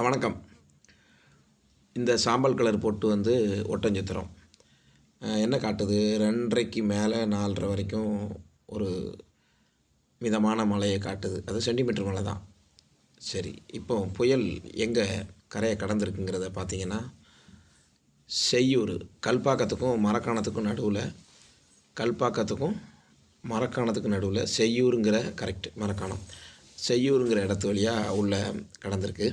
வணக்கம். இந்த சாம்பல் கலர் பொட்டு வந்து ஒட்டஞ்சத்திரம். என்ன காட்டுது? 2:30க்கு மேலே 4:30 வரைக்கும் ஒரு மிதமான மழையை காட்டுது. அது சென்டிமீட்டர் மழை தான். சரி, இப்போ புயல் எங்கே கரையை கடந்திருக்குங்கிறத பார்த்தீங்கன்னா, செய்யூர் கல்பாக்கத்துக்கும் மரக்காணத்துக்கும் நடுவில், கல்பாக்கத்துக்கும் மரக்காணத்துக்கும் நடுவில் செய்யூருங்கிற மரக்காணம் செய்யூருங்கிற இடத்து வழியாக உள்ள கடந்திருக்கு.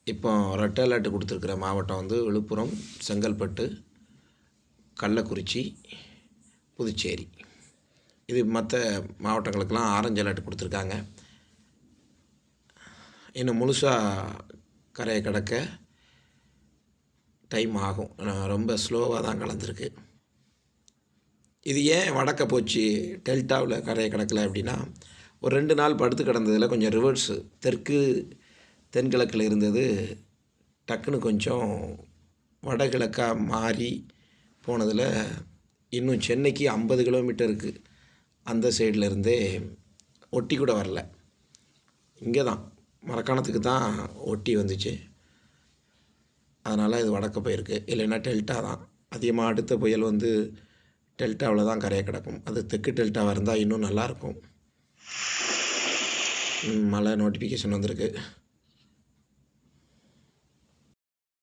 இப்போ ரெட் அலர்ட் கொடுத்துருக்குற மாவட்டம் வந்து விழுப்புரம், செங்கல்பட்டு, கள்ளக்குறிச்சி, புதுச்சேரி. இது மற்ற மாவட்டங்களுக்கெல்லாம் ஆரஞ்சு அலர்ட் கொடுத்துருக்காங்க. இன்னும் முழுசாக கரையை கடக்க டைம் ஆகும். ரொம்ப ஸ்லோவாக தான் கலந்துருக்கு. இது ஏன் வடக்க போச்சு, டெல்டாவில் கரையை கடக்கலை அப்படின்னா, ஒரு 2 நாள் படுத்து கிடந்ததில் கொஞ்சம் ரிவர்ஸு தென்கிழக்கில் இருந்தது டக்குன்னு கொஞ்சம் வடகிழக்காக மாறி போனதில் இன்னும் சென்னைக்கு 50 கிலோமீட்டருக்கு அந்த சைடில் இருந்தே ஒட்டி கூட வரல. இங்கே தான் மரக்காணத்துக்கு தான் ஒட்டி வந்துச்சு. அதனால் இது வடக்க போயிருக்கு. இல்லைன்னா டெல்டா தான் அதிகமாக. அடுத்த புயல் வந்து டெல்டாவில் தான் கரையை கிடக்கும். அது தெற்கு டெல்டாவாக இருந்தால் இன்னும் நல்லாயிருக்கும். மழை நோட்டிஃபிகேஷன் வந்திருக்கு.